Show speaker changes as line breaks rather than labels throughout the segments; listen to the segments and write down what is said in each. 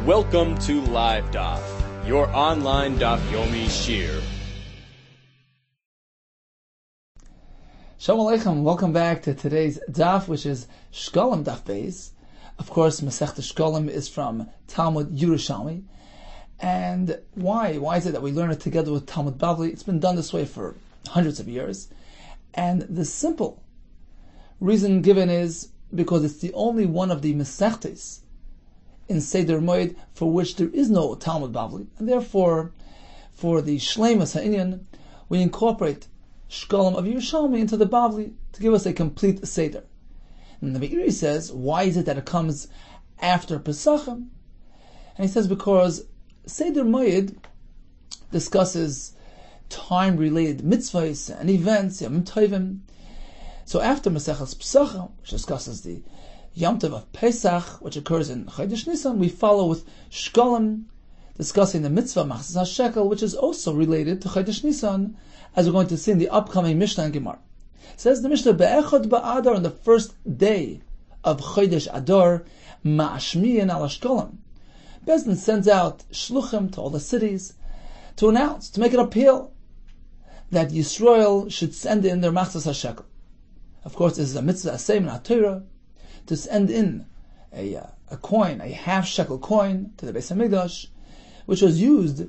Welcome to Live DAF, your online DAF Yomi Shir.
Shalom Aleichem, welcome back to today's DAF, which is Shekalim DAF Beis. Of course, Masechta Shekalim is from Talmud Yerushalmi. And why? Why is it that we learn it together with Talmud Bavli? It's been done this way for hundreds of years. And the simple reason given is because it's the only one of the Masechtes in Seder Moed for which there is no Talmud Bavli. And therefore, for the Shleimus HaInyan, we incorporate Shekalim of Yerushalmi into the Bavli to give us a complete Seder. And the Meiri says, why is it that it comes after Pesachim? And he says because Seder Moed discusses time-related mitzvahs and events, Yom Tovim. So after Maseches Pesachim, which discusses the Yom Tov of Pesach, which occurs in Chodesh Nisan, we follow with Shekalim, discussing the mitzvah Machzas HaShekel, which is also related to Chodesh Nisan, as we're going to see in the upcoming Mishnah and Gemara. Says the Mishnah, Be'echad Ba'adar, on the first day of Chodesh Adar, Ma'ashmiyin ala Shekalim. Bezdin sends out shluchim to all the cities to announce, to make an appeal that Yisrael should send in their Machzas HaShekel. Of course, this is a mitzvah asay min HaTorah, to send in a coin, a half shekel coin, to the Beis HaMikdash, which was used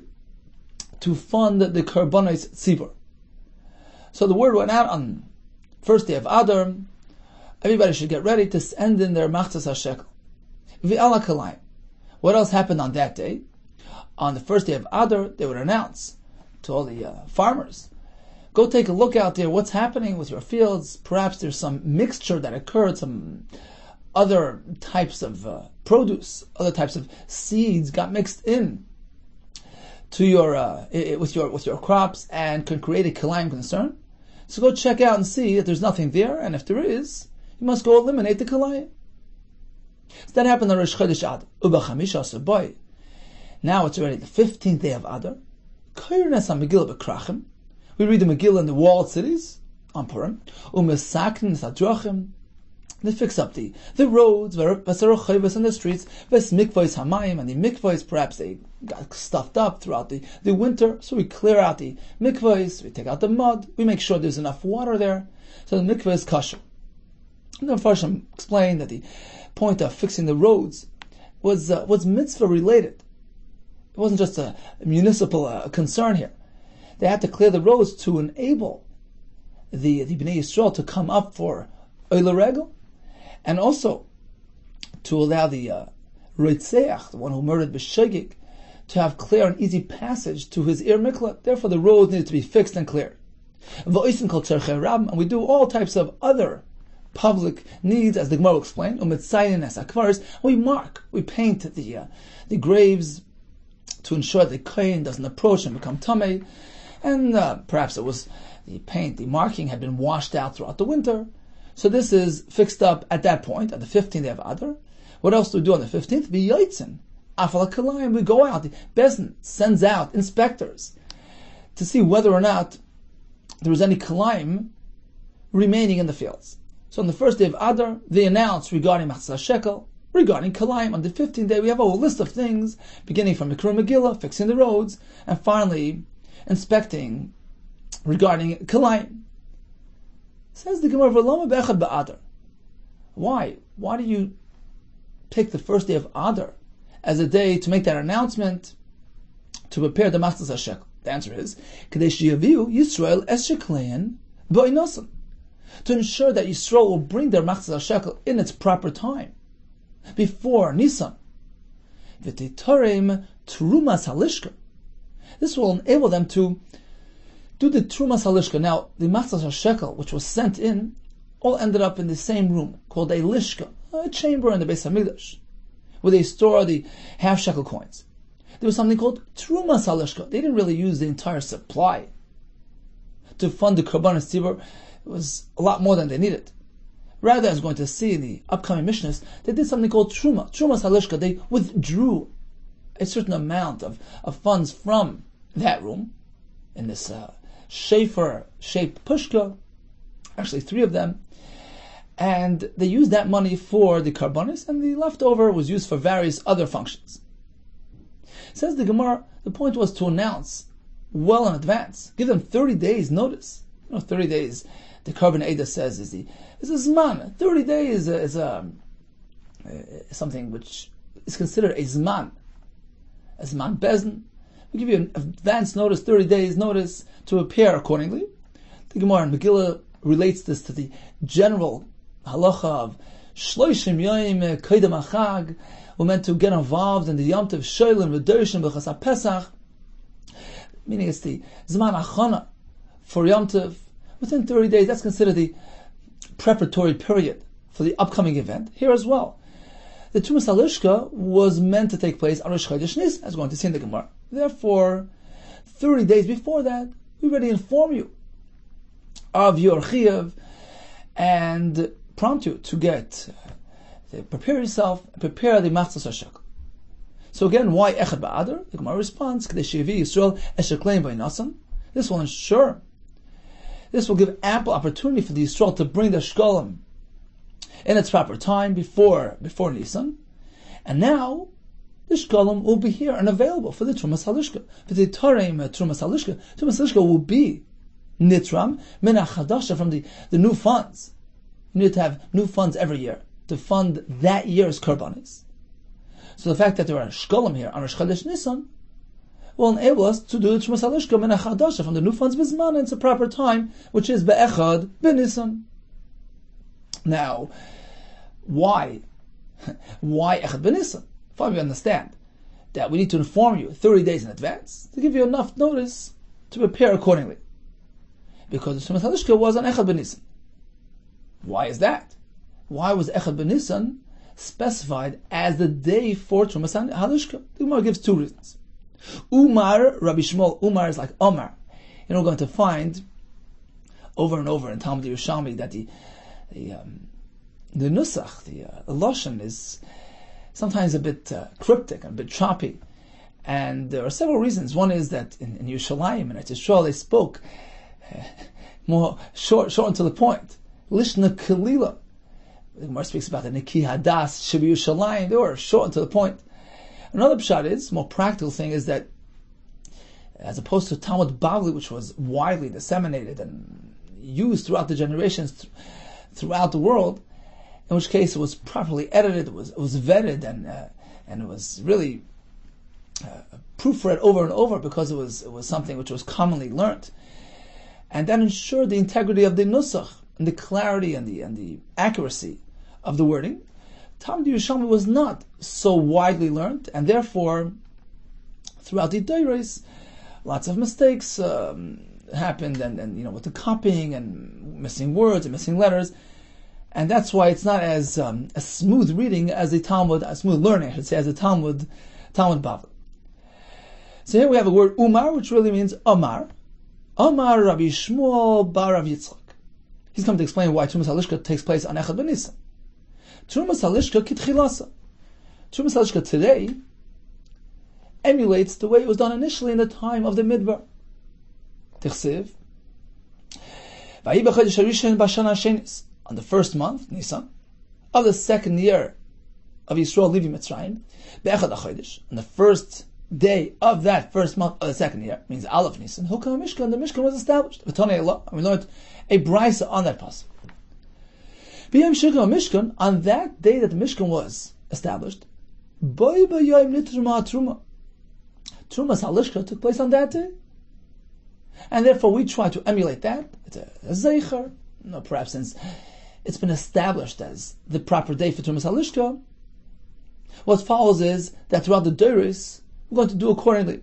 to fund the Karbonos Tzibur. So the word went out on first day of Adar. Everybody should get ready to send in their Machzas HaShekel. V'ala kalayim. What else happened on that day? On the first day of Adar, they would announce to all the farmers, go take a look out there, what's happening with your fields. Perhaps there's some mixture that occurred, some other types of produce, other types of seeds got mixed in to your with your crops and can create a kalayim concern. So go check out and see if there's nothing there, and if there is, you must go eliminate the kalayim. So that happened on Rosh Chodesh Adar. Uba Chamisha Saboy. Now it's already the 15th day of Adar. Koyrnes HaMegillah B'Krachim. We read the Megillah in the walled cities on Purim. Umesaknin Sadrachim. They fix up the roads, Vesarochavas in the streets, Ves Mikvois Hamayim, and the Mikvois, perhaps they got stuffed up throughout the winter, so we clear out the Mikvois, we take out the mud, we make sure there's enough water there, so the Mikvah is kosher. And the Farshim explained that the point of fixing the roads was mitzvah related. It wasn't just a municipal concern here. They had to clear the roads to enable the Bnei Yisrael to come up for Oila Regel, and also to allow the Reitzeach, the one who murdered B'Shegig, to have clear and easy passage to his Ir Miklat. Therefore the roads needed to be fixed and cleared. And we do all types of other public needs, as the Gemara will explain. We paint the graves to ensure the kohen doesn't approach and become tamei, and perhaps it was the marking had been washed out throughout the winter. So this is fixed up at that point, at the 15th day of Adar. What else do we do on the 15th? V'yotzin, afal kalayim. We go out. The Bezdin sends out inspectors to see whether or not there was any kalayim remaining in the fields. So on the first day of Adar, they announce regarding Machzas HaShekel, regarding kalayim. On the 15th day, we have a whole list of things, beginning from Mikra Megillah, fixing the roads, and finally inspecting regarding kalayim. Says the Gemara, V'lama be'echad ba'adar. Why? Why do you pick the first day of Adar as a day to make that announcement, to prepare the Machzas HaShekel? The answer is, K'dei sheyaviu Yisrael es sheklein ba'inosan. To ensure that Yisrael will bring their Machzas HaShekel in its proper time, before Nisan. V'titarem Trumas HaLishka. This will enable them to do the Trumas HaLishka. Now, the Machzas HaShekel, which was sent in, all ended up in the same room, called a Lishka, a chamber in the Beis HaMikdash, where they store the half shekel coins. There was something called Trumas HaLishka. They didn't really use the entire supply to fund the Karbonos Tzibur. It was a lot more than they needed. Rather, as we're going to see in the upcoming Mishnahs, they did something called Truma. Trumas HaLishka. They withdrew a certain amount of funds from that room in this Shafer-shaped pushka, actually 3 of them, and they used that money for the Karbonos, and the leftover was used for various other functions. Says the Gemara, the point was to announce well in advance. Give them 30 days notice. 30 days, the Karban Eda says, is a Zman. 30 days is something which is considered a Zman Bezin. We give you an advance notice, 30 days notice, to appear accordingly. The Gemara in Megillah relates this to the general halacha of Shloishim Yoim Kaidem Achag. We're meant to get involved in the Yom Tov Sholim V'Doshim B'Chas Pesach, meaning it's the Zman Achana for Yom Tov. Within 30 days, that's considered the preparatory period for the upcoming event. Here as well, the Tumas Halishka was meant to take place on Rosh Chodesh Nis, as we're going to see in the Gemara. Therefore, 30 days before that, we already inform you of your Chiyuv and prompt you to prepare yourself, prepare the Machzos HaShekel. So again, why Echad Ba'adar? The Gemara responds, Kadesh Yevi Yisrael Shekalim V'Nasan. This will give ample opportunity for the Yisrael to bring the Shekalim in its proper time before Nisan. And now, the Shekalim will be here and available for the Trumas Halishka. For the Tareim Trumas Halishka will be Nitram, Min HaChadasha, from the new funds. You need to have new funds every year to fund that year's Karbanis. So the fact that there are Shekalim here on Rosh Chodesh Nisan will enable us to do the Trumas Halishka Min HaChadasha from the new funds Bizman, and it's a proper time, which is Be'echad B'Nisan. Now, why Echad B'Nisan? If we understand that we need to inform you 30 days in advance to give you enough notice to prepare accordingly. Because the Trumas Halishka was on Echad B'Nisan. Why is that? Why was Echad B'Nisan specified as the day for Trumas Halishka? The Gemara gives two reasons. Umar, Rabbi Shmuel, Umar is like Omar. We're going to find over and over in Talmud Yerushalmi that the Nusach, the Lashon is sometimes a bit cryptic and a bit choppy. And there are several reasons. One is that in Yerushalayim and Yisrael they spoke more short and to the point. Lishna Kalila. The Gemara speaks about the Niki Hadas, Shabi Yerushalayim. They were short and to the point. Another pshat is, more practical thing, is that as opposed to Talmud Bavli, which was widely disseminated and used throughout the generations, throughout the world, in which case it was properly edited, it was vetted, and it was really proofread over and over because it was something which was commonly learnt, and that ensured the integrity of the nusach and the clarity and the accuracy of the wording. Talmud Yerushalmi was not so widely learnt, and therefore, throughout the Deiros, lots of mistakes happened, and with the copying and missing words and missing letters, and that's why it's not as a smooth reading as a smooth learning, I should say, as a Talmud Bavli. So here we have a word Umar, which really means Omar. Omar Rabbi Shmuel Bar Rav Yitzchak. He's come to explain why Trumas Halishka takes place on Echad B'Nisan. Trumas Halishka kitchilasa. Trumas Halishka today emulates the way it was done initially in the time of the Midbar. Tichsiv. Vayi b'chodesh harishon b'shana hashenis. On the first month, Nisan, of the second year of Yisrael leaving Mitzrayim, be'echad hachodesh, on the first day of that first month of the second year, means Aleph Nisan, Hukam Mishkan, the Mishkan was established. V'tonei Allah, and we learned a brisa on that pasuk. B'yom Shekam Mishkan, on that day that the Mishkan was established, Boi b'yom nitruma truma. Trumas Halishka took place on that day. And therefore we try to emulate that. It's a zeicher. Perhaps since it's been established as the proper day for Trumas Halishka, what follows is that throughout the Deiros, we're going to do accordingly.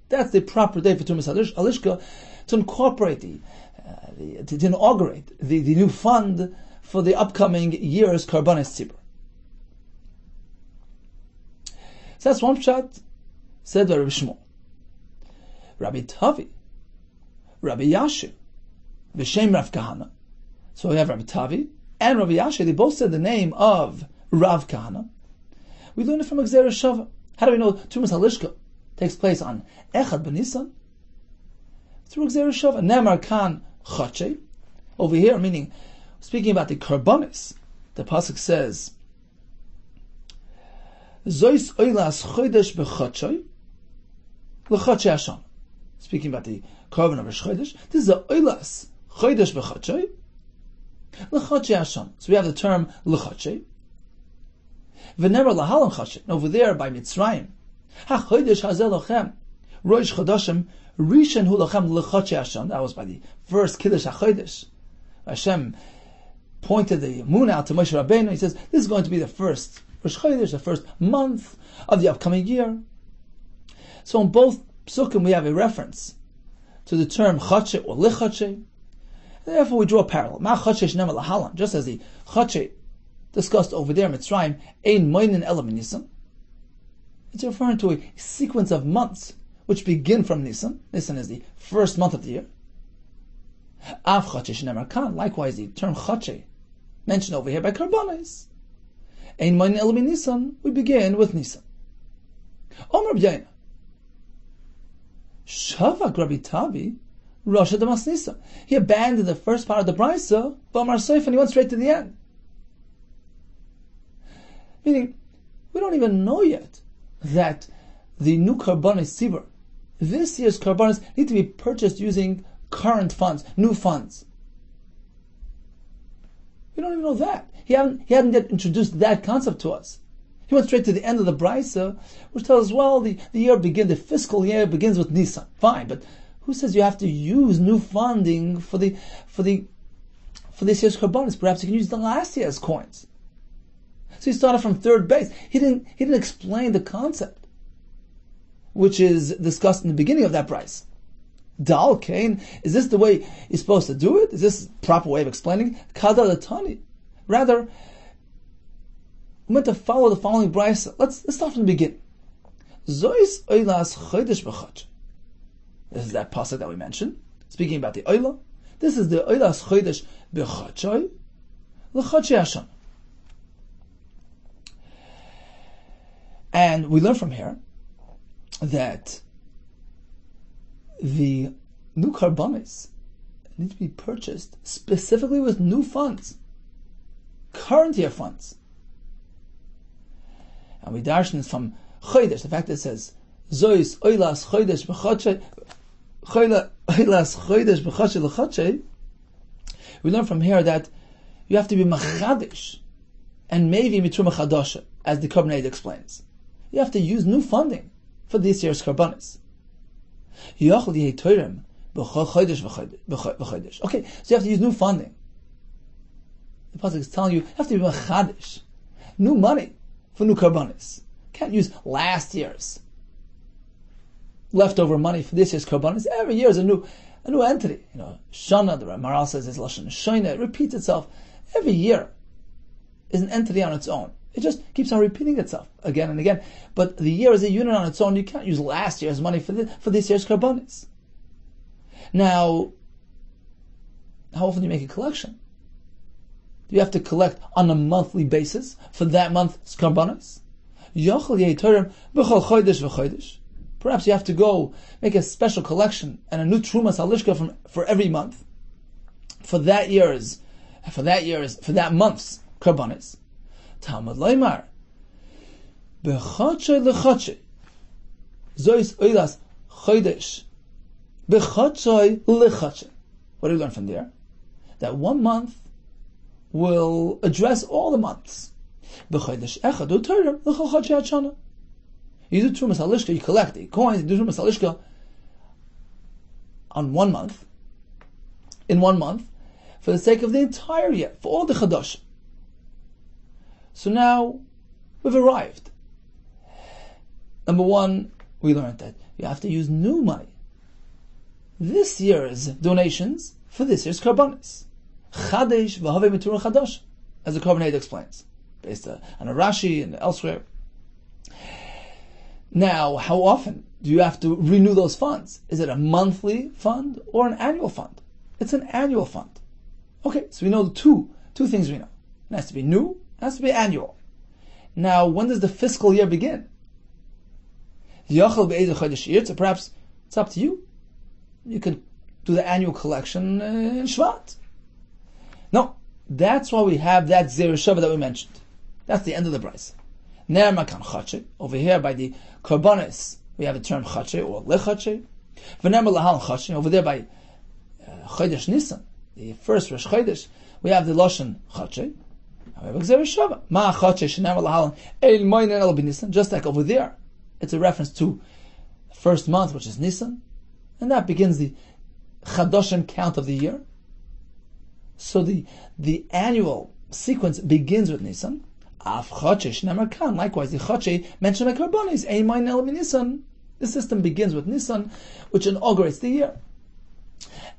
That's the proper day for Trumas Halishka, to incorporate to inaugurate the new fund for the upcoming year's Karbanis Tzibur. So that's one pshat said by Rabbi Shmuel. Rabbi Tavi, Rabbi Yashir, B'Shem Rav Kahana. So we have Rabbi Tavi and Rabbi Yashir. They both said the name of Rav Kahana. We learn it from Gzeira Shava. How do we know Trumas Halishka takes place on Echad B'Nisan? Through Gzeira Shava. Nemar Kan Chotchei. Over here, meaning, speaking about the Karbanis, the pasuk says, Zois Oilas Chodesh B'Chotchei, l'chotchei Hashanah. Speaking about the korban of Rosh Chodesh, this is a oilas chodesh b'chotchei l'chotchei Hashanah. So we have the term l'chotchei. V'never lahalam chotchei. Over there by Mitzrayim, ha-chodesh hazeh lochem rosh chodashim rishon hu lochem l'chotchei Hashanah. That was by the first Kiddush HaChodesh. Hashem pointed the moon out to Moshe Rabbeinu. He says, this is going to be the first Rosh Chodesh, the first month of the upcoming year. So in both psukim we have a reference to the term chotche or lichotche. Therefore we draw a parallel. Ma chotche shnema lahalan. Just as the chotche discussed over there in Mitzrayim, ein moinin ela min Nisan. It's referring to a sequence of months which begin from Nisan. Nisan is the first month of the year. Av chotche shnema kan. Likewise, the term chotche mentioned over here by Karbanis. Ein moinin ela min Nisan. We begin with Nisan. Omer b'yaina. Shavak Rabbi Tavi, Rosh Damas Nisa. He abandoned the first part of the Brisa, Bamar Seif, and he went straight to the end. Meaning, we don't even know yet that the new Karbanis Sibur, this year's Karbanis, need to be purchased using current funds, new funds. We don't even know that. He hadn't yet introduced that concept to us. He went straight to the end of the Brisa, which tells us, well, the the fiscal year begins with Nisan. Fine, but who says you have to use new funding for this year's Karbanis? Perhaps you can use the last year's coins. So he started from third base. He didn't explain the concept, which is discussed in the beginning of that Brisa. Dal Kain, is this the way you're supposed to do it? Is this the proper way of explaining? Kada Latani. Rather, we're meant to follow the following brisa. Let's start from the beginning. Zois oilas chodesh b'chotchei. This is that pasuk that we mentioned, speaking about the oila. This is the oilas chodesh b'chotchei l'chotchei Hashanah. And we learn from here that the new karbanis need to be purchased specifically with new funds, current year funds. And we darshan is from chodesh, the fact that it says zois oilas chodesh b'chotchei oilas chodesh b'chotchei l'chotchei. We learn from here that you have to be machadish and maybe mitruma chadasha, as the Korban explains. You have to use new funding for this year's karbanis. Okay, so you have to use new funding. The pasuk is telling you have to be machadish, new money for new karbanis. Can't use last year's leftover money for this year's karbanis. Every year is a new entity. Shana, the Maral says, is lashon shayna. It repeats itself. Every year is an entity on its own. It just keeps on repeating itself again and again. But the year is a unit on its own. You can't use last year's money for this year's karbanis. Now, how often do you make a collection? Do you have to collect on a monthly basis for that month's karbanis? Perhaps you have to go make a special collection and a new trumas halishka for every month for that month's karbanis. Talmud Leimar b'chotchei l'chotchei zois oilas chodesh b'chotchei l'chotchei. What do we learn from there? That one month will address all the months. B'chodesh echad u'torem l'chotchei hashana. You do trumas halishka, you collect the coins, you do trumas halishka on 1 month, in 1 month, for the sake of the entire year, for all the chadash. So now we've arrived. Number one, we learned that you have to use new money. This year's donations for this year's karbanis. Chadesh v'havei mitura chadash, as the Korban explains, based on a Rashi and elsewhere. Now, how often do you have to renew those funds? Is it a monthly fund or an annual fund? It's an annual fund. Okay, so we know the two things we know. It has to be new, it has to be annual. Now, when does the fiscal year begin? So perhaps it's up to you. You can do the annual collection in Shvat. No, that's why we have that Zera Shava that we mentioned. That's the end of the Bryce. Over here by the Karbanis, we have the term Chache or Lechache. V'nemer lahal Chache, over there by Chodesh Nisan, the first Rosh Chodesh, we have the Lashon Chache. However, Gzeir Shava. Ma Chache shenemer lahal el moinen el b'Nisan, just like over there, it's a reference to the first month, which is Nisan, and that begins the Chadoshim count of the year. So the annual sequence begins with Nisan. Af Chache shenemer kan. Likewise, the Chache mentioned by Karbonis, ein moinen el b'Nisan. The system begins with Nisan, which inaugurates the year.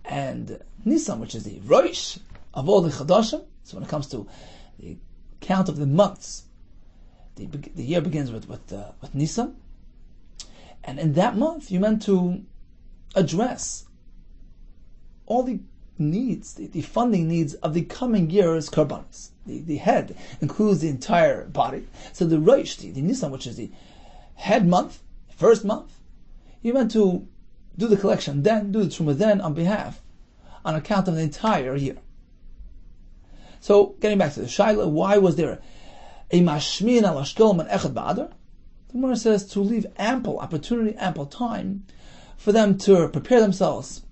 And Nisan, which is the Rosh of all the Chadoshim, so when it comes to the count of the months, the year begins with Nisan. And in that month, you meant to address all the needs, the funding needs of the coming year's Karbanis. The head includes the entire body. So the Rosh, the Nisan, which is the head month, first month, you meant to do the collection then, do the Truma then on account of the entire year. So, getting back to the Shaila, why was there a mashmin al ashkolm and echad ba'adar? The Gemara says to leave ample opportunity, ample time for them to prepare themselves.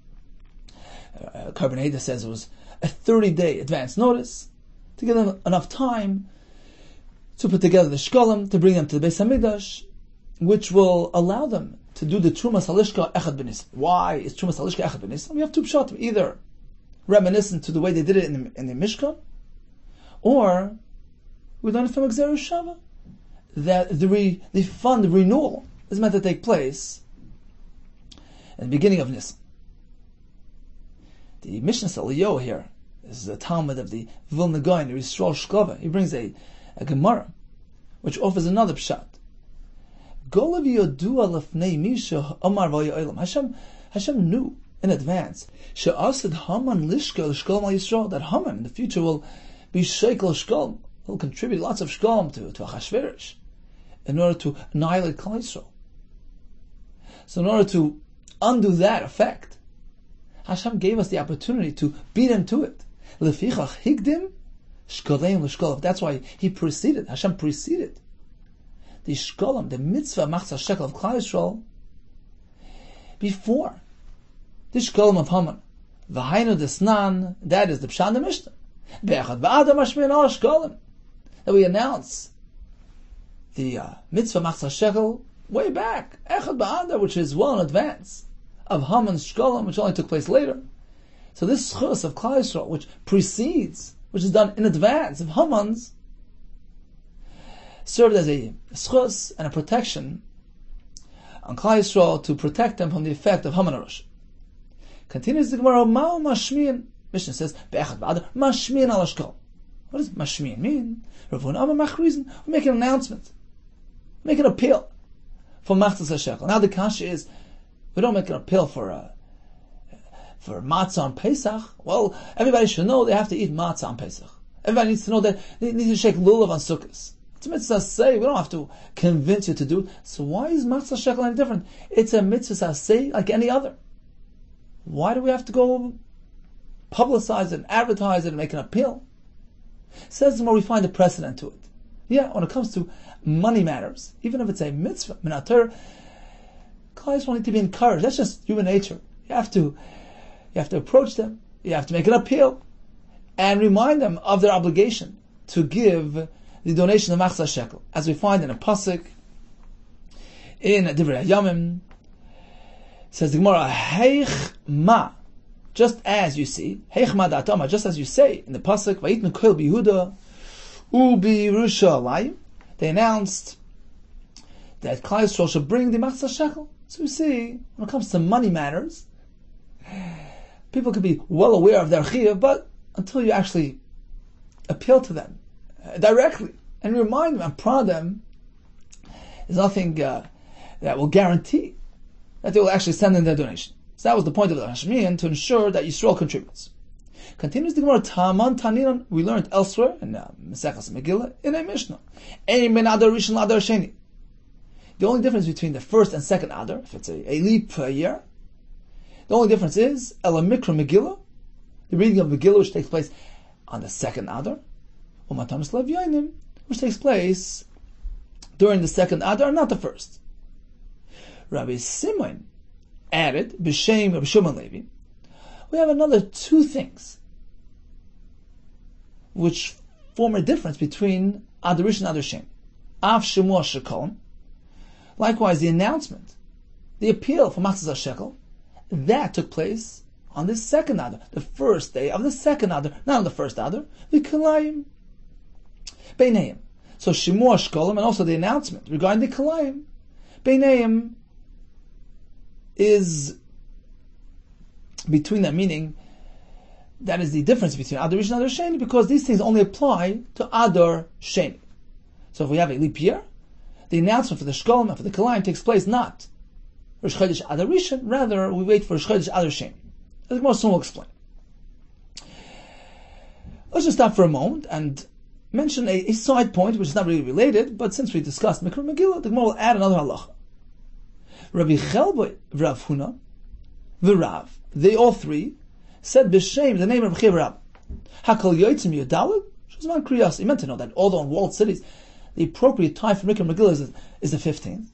Carbonada says it was a 30-day advance notice to give them enough time to put together the shkalim, to bring them to the Beis Hamikdash, which will allow them to do the Trumas Halishka Echad B'Nisan. Why is Trumas Halishka Echad B'Nisan? We have two pshatim, either reminiscent to the way they did it in the Mishkan, or we learn from Gzeir Shava that the fund, the renewal, is meant to take place at the beginning of Nisan. The Mishnah Saliyo here, this is a Talmud of the Vilna Gaon, the Yisrael Shkova. He brings a Gemara which offers another pshat. Hashem knew in advance that Haman in the future will be shekel shkolm. He'll contribute lots of shkolm to Achashverosh in order to annihilate Klal Yisrael. So in order to undo that effect, Hashem gave us the opportunity to beat him to it. Lefichach higdim shkoleim l'shkolav. That's why Hashem preceded the shkolam, the mitzvah machzah shekel of Klal Yisrael, before the shkolam of Haman. V'hainu desnan, that is the pshat the Mishnah. Be'echad ba'adam mashmin al shkolam. That we announce the mitzvah machzah shekel way back, echad ba'adam, which is well in advance of Haman's shkolam, which only took place later. So this schus of Klal Yisrael, which precedes, which is done in advance of Haman's, served as a schus and a protection on Klal Yisrael to protect them from the effect of Haman HaRosh. Continues the Gemara, Ma'u mashmin. Mishnah says, Be'echad ba'adar, mashmin al ashkol. What does mashmin mean? Ravun Amma machrizin. We make an announcement. We make an appeal for Machzas HaShekel. Now the kasha is, we don't make an appeal for matzah on Pesach. Well, everybody should know they have to eat matzah on Pesach. Everybody needs to know that they need to shake lulav on Sukkot. It's a mitzvah say. We don't have to convince you to do it. So why is matzah shekel any different? It's a mitzvah say like any other. Why do we have to go publicize it and advertise it and make an appeal? Says the more we find a precedent to it. Yeah, when it comes to money matters, even if it's a mitzvah, minater, clients want to be encouraged. That's just human nature. You have to approach them. You have to make an appeal and remind them of their obligation to give the donation of Machzah Shekel, as we find in a pasuk in Divrei Hayamim. Says the Gemara, Heich ma, just as you see, Heich ma da'atama, just as you say in the pasuk, Vayitnu kol biYehuda u'bYerushalayim, they announced that Klal Yisrael should bring the Machzah Shekel. So we see, when it comes to money matters, people could be well aware of their chiyuv, but until you actually appeal to them directly and remind them and prod them, there's nothing that will guarantee that they will actually send in their donation. So that was the point of the Hashmiyan, to ensure that Yisrael contributes. Continues the Gemara, Taman Taninan, we learned elsewhere in Mesechus Megillah in a Mishnah. Ein ben Adar Rishon Adar Sheni. The only difference between the first and second Adar, if it's a leap year, the only difference is Ela Mikra Megillah, the reading of Megillah, which takes place on the second Adar, Umatamis Lev Yainim, which takes place during the second Adar, not the first. Rabbi Simon added, B'Shem Rabbi Shimon Levi, we have another two things which form a difference between Adar Rishon and Adar Sheni. Av Shemua Shekalim, likewise the announcement, the appeal for Matzah Shekel, that took place on the second Adar, the first day of the second Adar, not on the first Adar, the Kalayim Beineim. So Shemua Shekalim and also the announcement regarding the Kalayim Beineim is between them, meaning that is the difference between Adar Rishon and Adar Sheni, because these things only apply to Adar Sheni. So if we have a leap year, the announcement for the Shekalim and for the Kalayim takes place not Rosh Chodesh Adar Rishon, rather we wait for Rosh Chodesh Adar Sheni. As the Gemara soon will explain. Let's just stop for a moment and mention a side point which is not really related, but since we discussed Mikra Megillah, the Gemara will add another halacha. Rabbi Chelboy, Rav Huna, V'Rav, they all three said B'Shem, the name of Rabbi Rav. Hakol Yotzim Yodalad, Shazman Kriyas. He meant to know that although in walled cities, the appropriate time for Mikra Megillah is the 15th.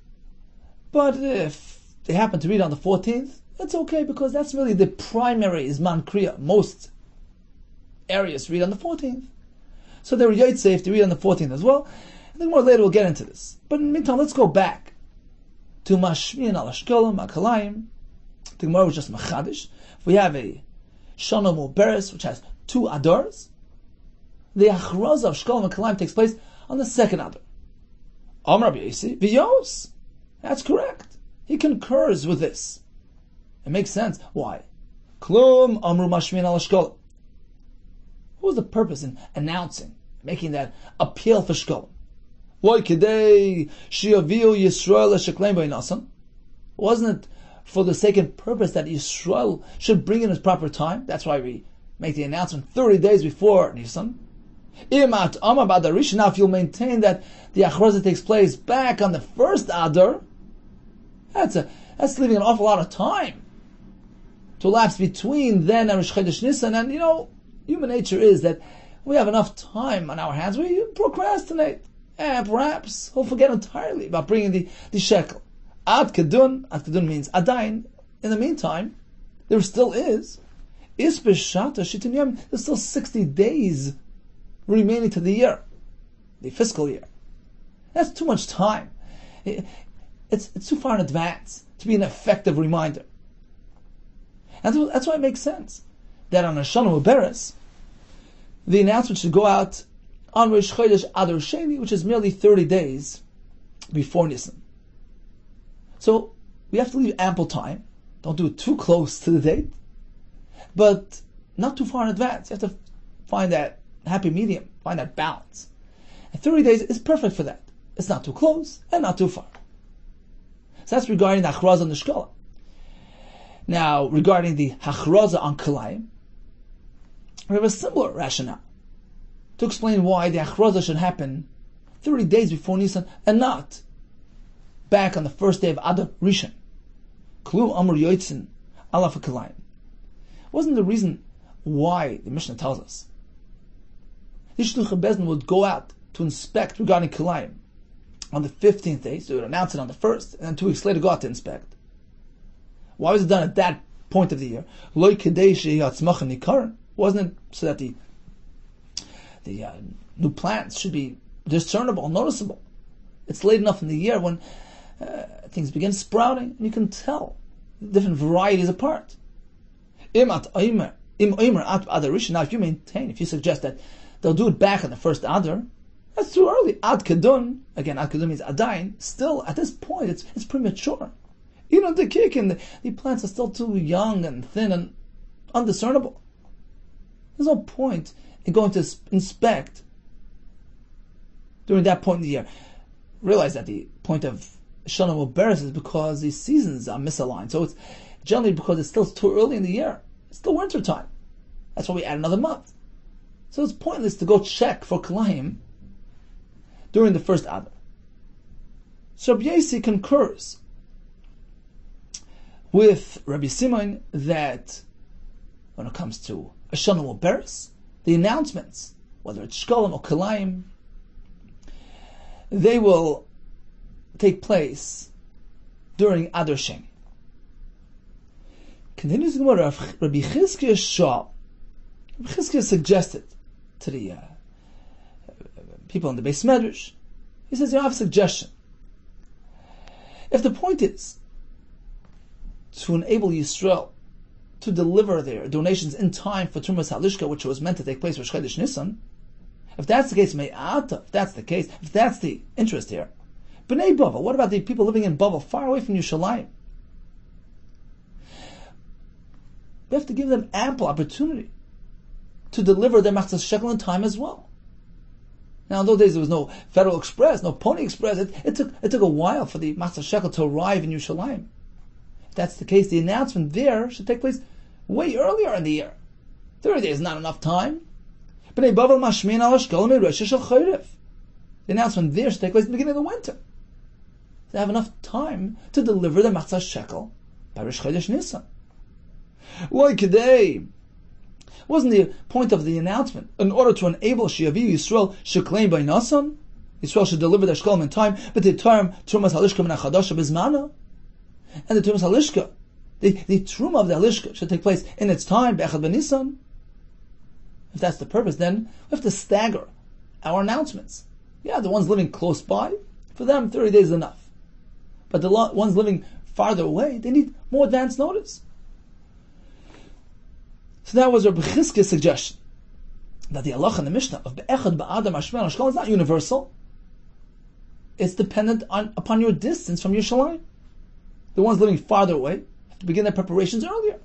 But if they happen to read on the 14th, that's okay, because that's really the primary Zman Kriya. Most areas read on the 14th. So they were Yotzei if they read on the 14th as well. I think more later we'll get into this. But in the meantime, let's go back to Mashmiyan al Ashkelim, Akalayim. The Gemara was just Machadish. If we have a Shana Mu'beres, which has two Adars, the Achraz of Shkelim and Akalayim takes place on the second Adar. Amar Rabbi Yosi, V'yos. That's correct. He concurs with this. It makes sense. Why? Klum Amru Mashmiyan al Ashkelim. What was the purpose in announcing, making that appeal for Shkelim? Why Kedei Shiaviu Yisrael Shekleim B'Nasan? Wasn't it for the sake and purpose that Yisrael should bring in his proper time? That's why we make the announcement 30 days before Nisan. Imat Amar B'Adar Rishon. Now, if you'll maintain that the Achrazah takes place back on the first Adar, that's leaving an awful lot of time to elapse between then and Rosh Chodesh Nisan. And human nature is that we have enough time on our hands, we procrastinate. And perhaps he'll forget entirely about bringing the shekel. Ad Kedun means Adain. In the meantime, there still is. Isbeshata Shitin Yom. There's still 60 days remaining to the year, the fiscal year. That's too much time. It's too far in advance to be an effective reminder. And that's why it makes sense that on a Shana Mu'beres, the announcement should go out on Rosh Chodesh Adar Sheni, which is merely 30 days before Nisan. So we have to leave ample time. Don't do it too close to the date, but not too far in advance. You have to find that happy medium, find that balance. And 30 days is perfect for that. It's not too close and not too far. So that's regarding the Achrazah on the Shkola. Now, regarding the Achrazah on Kalayim, we have a similar rationale to explain why the Achrazah should happen 30 days before Nisan and not back on the first day of Adar Rishon. Klu Amr Yotzin Alaf Kalayim. Wasn't the reason why the Mishnah tells us the Shluchei Bezdin would go out to inspect regarding Kalayim on the 15th day, so they would announce it on the 1st, and then 2 weeks later go out to inspect. Why was it done at that point of the year? Loi Kedei Sheyatzmach Nikaron. Wasn't it so that the new plants should be discernible, noticeable? It's late enough in the year when things begin sprouting, and you can tell the different varieties apart. Now, if you maintain, if you suggest that they'll do it back on the first Adar, that's too early. Ad Kedun, again, Ad Kedun means Adain, still, at this point, it's premature. The kick and the plants are still too young and thin and undiscernible. There's no point in going to inspect during that point in the year. Realize that the point of Shana Mu'beres is because the seasons are misaligned. So it's generally because it's still too early in the year. It's still winter time. That's why we add another month. So it's pointless to go check for Kalayim during the first Adar. So Rabbi Yosi concurs with Rabbi Simon that when it comes to a Shana Mu'beres, the announcements, whether it's Shekalim or Kalayim, they will take place during Adar Sheni. Continues the Gemara, Rabbi Chizkiah Shah. Rabbi Chizkiah suggested to the people in the Beis Medrash, he says, I have a suggestion. If the point is to enable Yisrael to deliver their donations in time for Trumas Halishka, which was meant to take place for Chodesh Nisan, if that's the case, if that's the case, if that's the interest here, B'nai Bavel, what about the people living in Bavel, far away from Yerushalayim? We have to give them ample opportunity to deliver their Machzas Shekel in time as well. Now, in those days, there was no Federal Express, no Pony Express. It took a while for the Machzas Shekel to arrive in Yerushalayim. If that's the case, the announcement there should take place way earlier in the year. 30 days is not enough time. The announcement there should take place at the beginning of the winter. They have enough time to deliver the Machzas Shekel by Rosh Chodesh Nisan. Why today? Wasn't the point of the announcement in order to enable Shiavi Yisrael Shekalim by Nasan? Yisrael should deliver their Shekalim in time, but the term Trumas Halishka Min HaChadasha Bizmana, and the Trumas Halishka, the Truma of the Halishka should take place in its time, Be'echad B'Nisan. If that's the purpose, then we have to stagger our announcements. Yeah, the ones living close by, for them 30 days is enough. But the ones living farther away, they need more advance notice. So that was Rabbi Chizkiah's suggestion, that the halacha in the Mishnah of Be'echad Ba'adam Hashmel Shkol is not universal. It's dependent upon your distance from Yerushalayim. The ones living farther away have to begin their preparations earlier.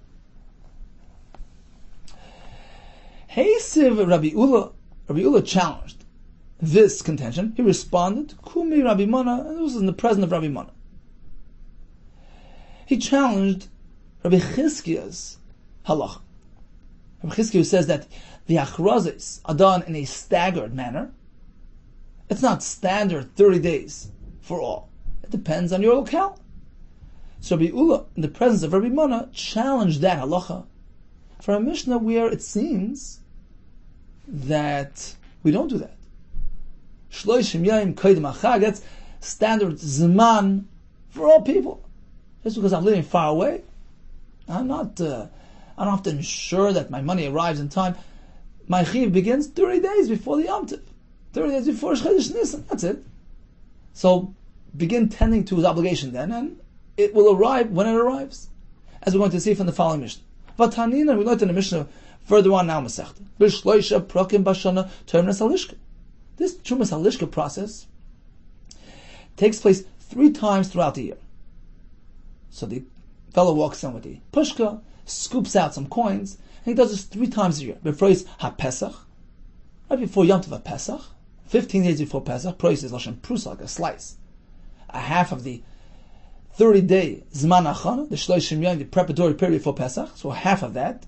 Heisiv Rabbi Ula challenged this contention. He responded, Kumi Rabbi Mana, and this was in the presence of Rabbi Mana. He challenged Rabbi Chizkiah's halacha. Rabbi Chizkiah says that the achrazes are done in a staggered manner. It's not standard 30 days for all. It depends on your locale. So Rabbi Ula, in the presence of Rabbi Mana, challenged that halacha for a Mishnah where it seems that we don't do that. Shloishim Yayim Kodim Achag, that's standard Zman for all people. Just because I'm living far away, I don't have to ensure that my money arrives in time. My chiv begins 30 days before the Yom Tov. 30 days before Chodesh Nisan. That's it. So begin tending to his obligation then, and it will arrive when it arrives, as we're going to see from the following Mishnah. Vatanina, we learned in the Mishnah further on now, Masechta. B'shloisha prokim bashana terminus halishka. This Trumas Halishka process takes place 3 times throughout the year. So the fellow walks in with the pushka, scoops out some coins, and he does this 3 times a year. Before it's HaPesach, right before Yom Tov HaPesach, 15 days before Pesach, Prois is Lashon Prusa, like a slice. A half of the 30-day Zman Achana, the Shloshim Yom, the preparatory period before Pesach, so half of that,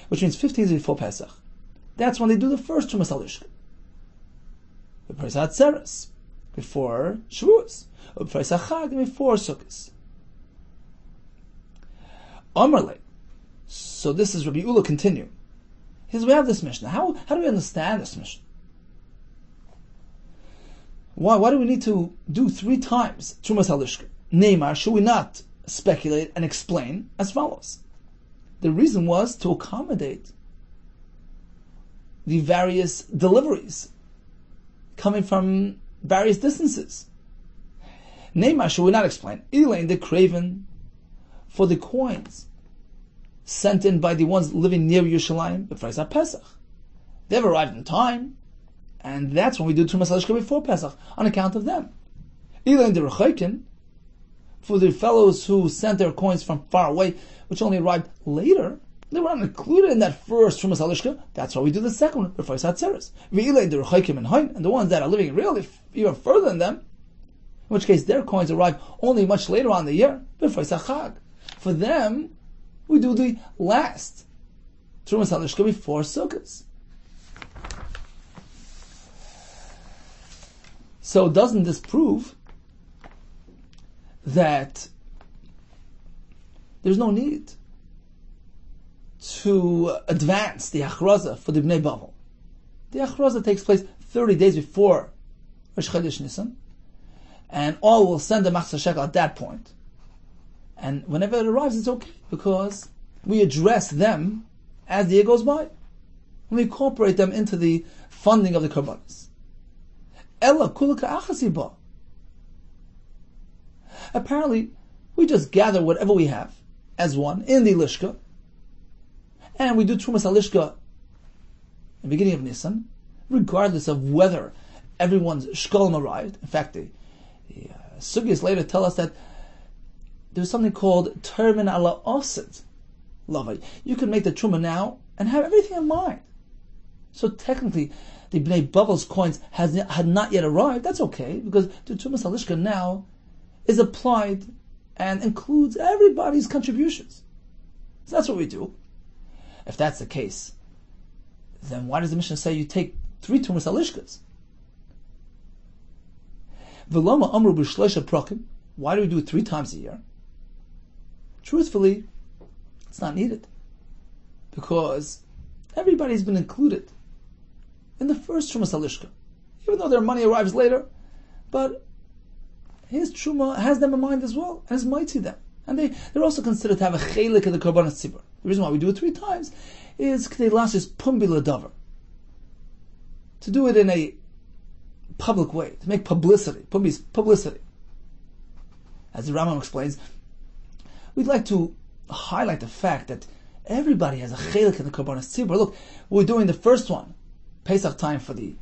which means 15 days before Pesach. That's when they do the first Trumas Halishka. The Prois HaTzeres, before Shavuos. The Prois HaChag, before Sukkot. Amarle. So this is Rabbi Ula continue. He says, we have this Mishnah. How do we understand this Mishnah? Why do we need to do 3 times Trumas Halishka? Neymar, should we not speculate and explain as follows? The reason was to accommodate the various deliveries coming from various distances. Neymar, should we not explain? Elaine, the craven for the coins sent in by the ones living near Yerushalayim, the Freis Pesach. They've arrived in time, and that's when we do Trumas Halishka before Pesach, on account of them. Elaine the Rechaikin, for the fellows who sent their coins from far away, which only arrived later, they were not included in that first Trumas Halishka. That's why we do the second one, the Freis HaTzeres. Elaine the Rechaikim and Hain, and the ones that are living really even further than them, in which case their coins arrive only much later on in the year, the Freis HaChag. For them, we do the last Trumas Halishka before Sukkot. So doesn't this prove that there's no need to advance the achraza for the Bnei Bavel? The achraza takes place 30 days before Rosh Chodesh Nisan, and all will send the Machzas Shekel at that point. And whenever it arrives, it's okay, because we address them as the year goes by. We incorporate them into the funding of the Korbanos. Ella kula ka'achasi ba. Apparently, we just gather whatever we have as one in the Lishka, and we do Trumas HaLishka in the beginning of Nisan, regardless of whether everyone's Shekalim arrived. In fact, the Sugyas later tell us that there's something called Termin ala Osid Lavai. You can make the Truma now and have everything in mind. So technically, the Bnei Bubbles coins had not yet arrived. That's okay, because the Trumas HaLishka now is applied and includes everybody's contributions. So that's what we do. If that's the case, then why does the Mishnah say you take 3 Trumas HaLishkas? V'loma amru b'shleisha prakim. Why do we do it 3 times a year? Truthfully, it's not needed, because everybody's been included in the first Trumas HaLishka, even though their money arrives later, but his Truma has them in mind as well, and is mighty them. And they're also considered to have a chelik in the Korbanos Tzibur. The reason why we do it 3 times is k'dei lashis pumbi l'davar, to do it in a public way, to make publicity. Pumbi is publicity. As the Rambam explains, we'd like to highlight the fact that everybody has a chelik in the Korbanos Tzibur. Look, we're doing the first one, Pesach time, for the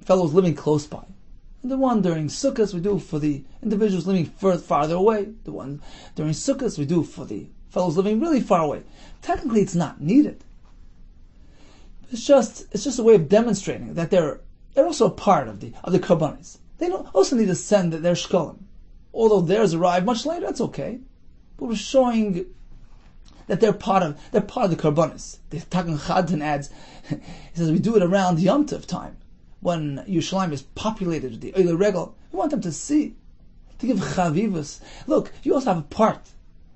fellows living close by. And the one during Sukkot we do for the individuals living farther away. The one during Sukkot we do for the fellows living really far away. Technically, it's not needed. It's just a way of demonstrating that they're also a part of the Korbanos. They don't also need to send their Shekalim. Although theirs arrive much later, that's okay. But we're showing that they're part of the Korbanos. The Tagan Chadin adds, he says, we do it around Yom Tov time, when Yerushalayim is populated with the Oile Regel. We want them to see, to give chavivus. Look, you also have a part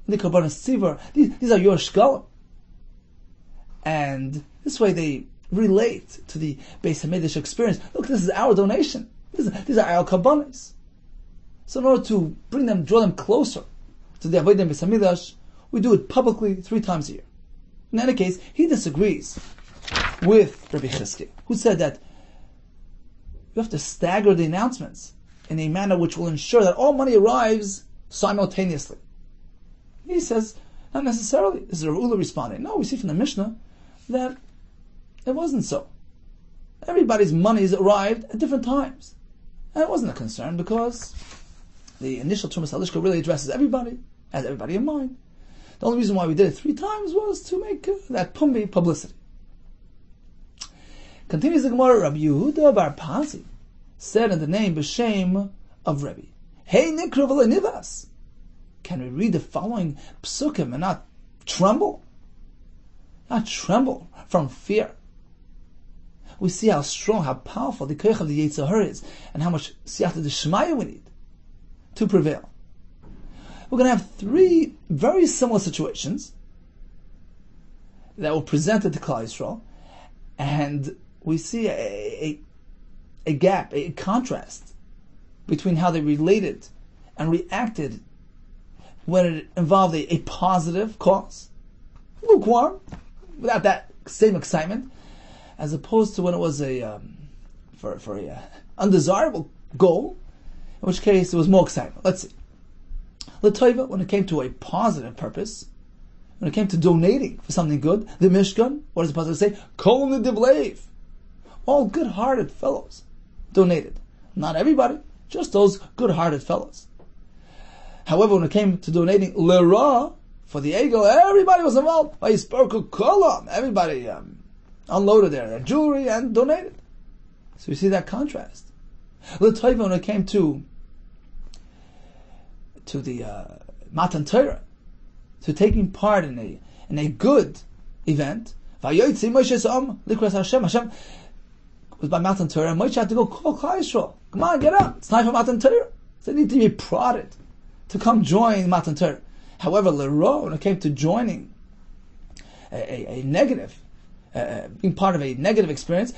in the Korbanos Tzibur. These are your Shekalim. And this way they relate to the Beis HaMikdash experience. Look, this is our donation. These are our Korbanos. So in order to draw them closer to the Avodah Beis HaMikdash, we do it publicly 3 times a year. In any case, he disagrees with Rabbi Chizkiah, who said that you have to stagger the announcements in a manner which will ensure that all money arrives simultaneously. He says, not necessarily. This is Rav Ula responding. No, we see from the Mishnah that it wasn't so. Everybody's monies arrived at different times. And it wasn't a concern, because the initial Trumas HaLishka really addresses everybody, has everybody in mind. The only reason why we did it 3 times was to make that pumbi publicity. Continues the Gemara, Rabbi Yehuda bar Pazi said in the name b'shem of Rebbe, Hey nikru v'lo nivas. Can we read the following psukim and not tremble? Not tremble from fear. We see how strong, how powerful the koach of the Yetzer Hara is, and how much siyata d'shmaya we need to prevail. We're going to have 3 very similar situations that were presented to Klal Yisrael, and we see a gap, a contrast between how they related and reacted when it involved a positive cause, lukewarm, without that same excitement, as opposed to when it was for a undesirable goal, in which case it was more excitement. Let's see. L'toiva, when it came to a positive purpose, when it came to donating for something good, the Mishkan, what does the pasuk say? Kol nidivleiv. All good-hearted fellows donated. Not everybody, just those good-hearted fellows. However, when it came to donating l'ra, for the Egel, everybody was involved. Everybody unloaded their jewelry and donated. So you see that contrast. L'toiva, when it came to the Matan Torah, to taking part in a good event. Hashem was by Matan Torah, and Moshe had to go call Klal Yisrael. Come on, get up! It's time for Matan Torah. So they need to be prodded to come join Matan Torah. However, Leroy, when it came to joining a negative, being part of a negative experience,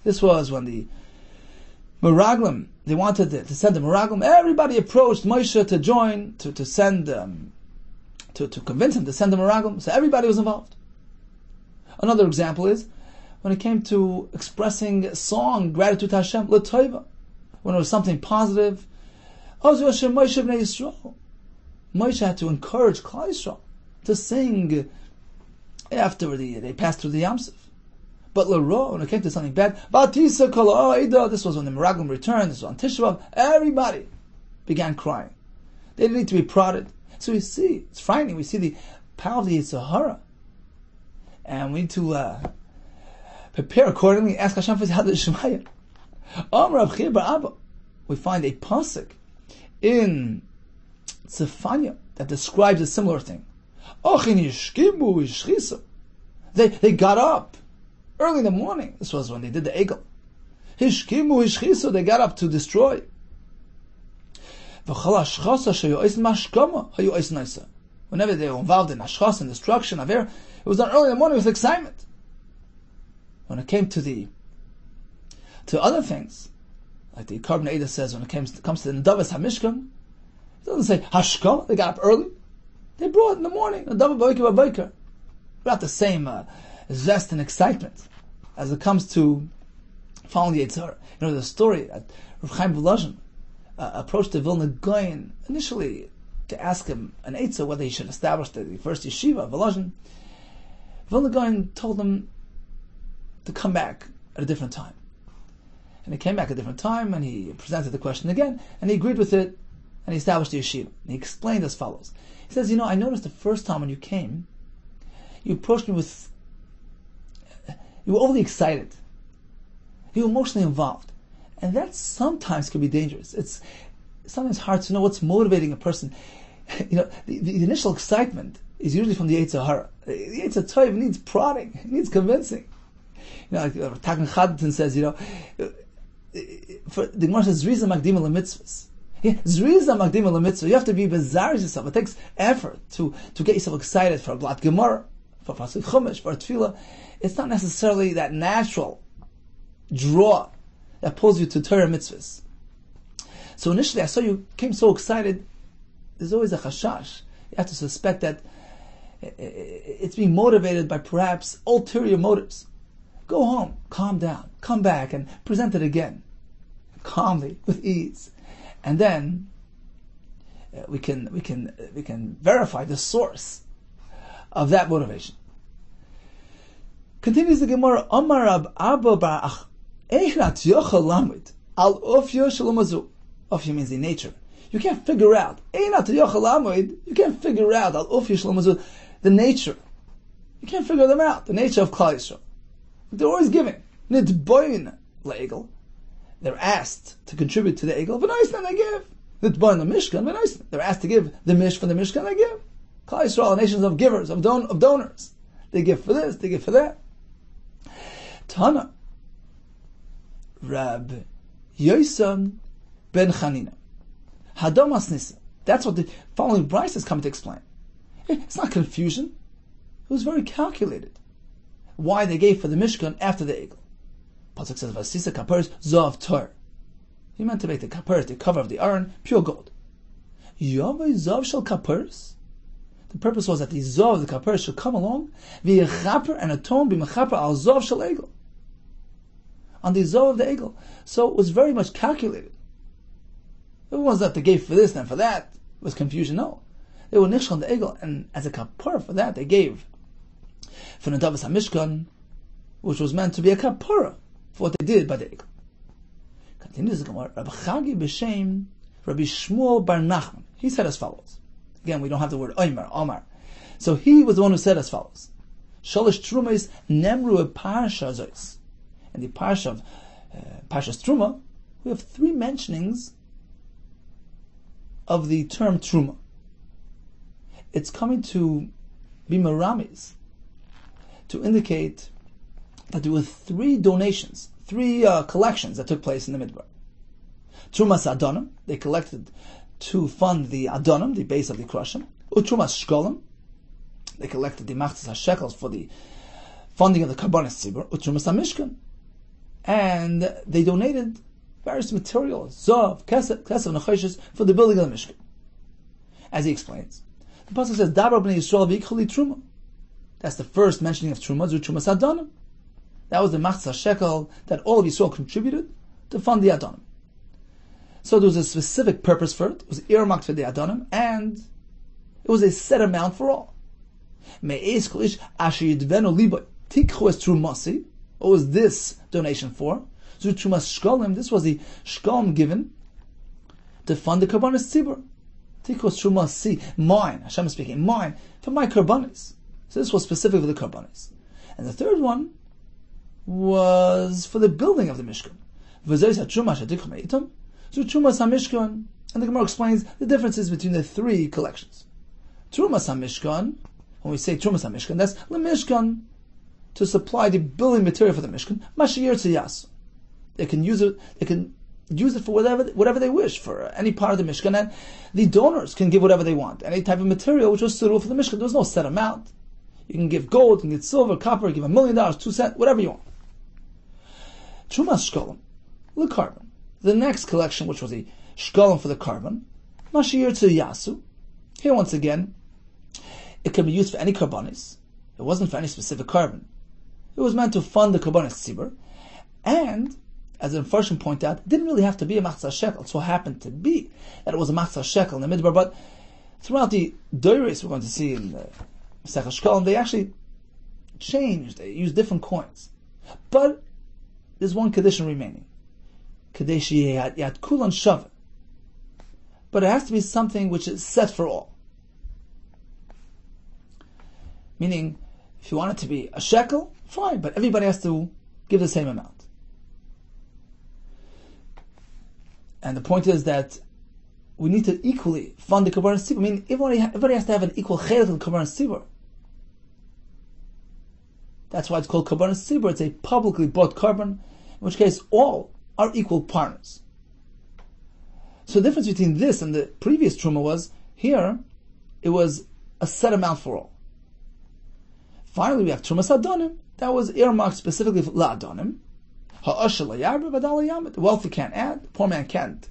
this was when the Meraglim, they wanted to send the Meraglim. Everybody approached Moshe to join, to send, to convince him to send the Meraglim. So everybody was involved. Another example is when it came to expressing song, gratitude to Hashem, l'toiva, when it was something positive. Moshe had to encourage Klal Yisrael to sing after they passed through the Yamsuf. But l'ro, when it came to something bad, this was when the Meraglim returned, this was on Tisha B'Av, everybody began crying. They didn't need to be prodded. So we see, it's frightening, we see the power of the Yetzer Hara. And we need to prepare accordingly, ask Hashem for His Hadar Shemaya. We find a pasuk in Tzefanya that describes a similar thing. They got up early in the morning. This was when they did the Egel. They got up to destroy. Whenever they were involved in ashchas and destruction, it was done early in the morning with excitement. When it came to other things, like the Karban Eidah says, when it comes to the Nedavas HaMishkan, it doesn't say Hashkal, they got up early. They brought it in the morning, Nedavas B'Oker. Without the same zest and excitement as it comes to following the Yetzer Hara. You know the story that Rav Chaim Volozhin approached the Vilna Gaon initially to ask him an Eitzah whether he should establish the first yeshiva, Volozhin. Vilna Gaon told him to come back at a different time. And he came back at a different time and he presented the question again and he agreed with it and he established the yeshiva. And he explained as follows. He says, I noticed the first time when you came, you approached me you were overly excited. You were emotionally involved. And that sometimes can be dangerous. It's sometimes hard to know what's motivating a person. The initial excitement is usually from the Yetzer Hara. The Yetzer Tov needs prodding, it needs convincing. Like Tagan Chadton says, for the Gemara says, Zriza Magdima L'mitzvahs. Zriza Magdima L'mitzvah. You have to be bizarre yourself. It takes effort to get yourself excited for a Blat Gemara, for Pasuk Chumash, for a Tefillah. It's not necessarily that natural draw that pulls you to Torah mitzvahs. So initially I saw you came so excited, there's always a chashash. You have to suspect that it's being motivated by perhaps ulterior motives. Go home, calm down, come back and present it again. Calmly, with ease. And then we can verify the source of that motivation. Continues the Gemara, Amar Rab Abba Barach, Eichnat Yochel Lamid, Al Ofyo Shalomazu. Ofyo means the nature. You can't figure out, Eichnat Yochel Lamid, you can't figure out, Al Ofyo Shalomazu, the nature. You can't figure them out, the nature of Klal Yisrael. They're always giving. Nitboin Le'egel. They're asked to contribute to the Egel, V'noisna they give. Nitboin Le'mishkan, V'noisna. They're asked to give the Mish for the Mishkan, they give. Klal Yisrael, nations of givers, of donors. They give for this, they give for that. Tana, Rab Yosam ben Chanina, Hadomas Nisa. That's what the following Bryce is coming to explain. It's not confusion. It was very calculated. Why they gave for the Mishkan after the Egel. Pasuk says, Vasisa kaperes zav tor. He meant to make the kaperes, the cover of the Aron, pure gold. Yavai zav shel kaperes. The purpose was that the zav of the kaperes should come along, v'yechaper and atone b'mechaper al zav shel Egel. On the zav of the Egel. So it was very much calculated. It wasn't that they gave for this and for that. It was confusion. No. They were nishch on the Egel, and as a kapara for that, they gave for Nedavas HaMishkan, which was meant to be a kapara for what they did by the Egel. Continues the Gemara, Rabbi Chagi b'Shem Rabbi Shmuel Bar Nachman. He said as follows. Again, we don't have the word Omar. So he was the one who said as follows. Shalish Trumas Nemru Parsha Zois. In the Parsha of Parshas Truma, we have 3 mentionings of the term Truma. It's coming to be meramis, to indicate that there were 3 donations, 3 collections that took place in the Midbar. Trumas Adonim, they collected to fund the Adonim, the base of the Krushim. Utrumas Shekalim, they collected the Machzas HaShekels for the funding of the Karbonis Tzibur. Utrumas HaMishkan, and they donated various materials, zav, kesef, nechoshes, for the building of the Mishkan. As he explains, the pasuk says, "Dabar b'nei Yisrael v'yikholi truma." That's the first mentioning of truma, zu truma sadonim. That was the machzah shekel that all of Yisrael contributed to fund the adonim. So there was a specific purpose for it. It was earmarked for the adonim, and it was a set amount for all. Me'ez kol ish asher yidvenu libo tikchu es trumasi. What was this donation for? Zu trumas shkalim. This was the shkalim given to fund the karbanis tzibur. Tikchu es trumasi, mine. Hashem is speaking, mine for my karbanis. So this was specific for the karbanis. And the third one was for the building of the Mishkan. And the Gemara explains the differences between the three collections. Trumas HaMishkan, when we say Trumas HaMishkan, that's LeMishkan, to supply the building material for the Mishkan. Mashiyir Tziyas. They can use it for whatever they wish, for any part of the Mishkan, and the donors can give whatever they want. Any type of material which was suitable for the Mishkan. There was no set amount. You can give gold, you can give silver, copper, give $1 million, 2 cents, whatever you want. Trumas Shkalim, the carbon. The next collection, which was the Shkalim for the carbon, Mashiyir Tziyas. Here once again, it can be used for any karbanis. It wasn't for any specific carbon. It was meant to fund the karbanis tzibur, and as the Mepharshim point out, it didn't really have to be a machzah shekel. It so happened to be that it was a machzah shekel in the midbar, but throughout the doiris we're going to see in the Masechah Shkalim, they actually changed. They used different coins, but there's one condition remaining: kadesh yad kulan shaveh. But it has to be something which is set for all. Meaning, if you want it to be a shekel, fine, but everybody has to give the same amount. And the point is that we need to equally fund the Karban Tzibur. I mean, everybody has to have an equal chelik in Karban Tzibur. That's why it's called Karban Tzibur. It's a publicly bought carbon, in which case all are equal partners. So the difference between this and the previous Truma was, here, it was a set amount for all. Finally, we have Trumas Adonim. That was earmarked specifically for La Adonim. The wealthy can't add, the poor man can't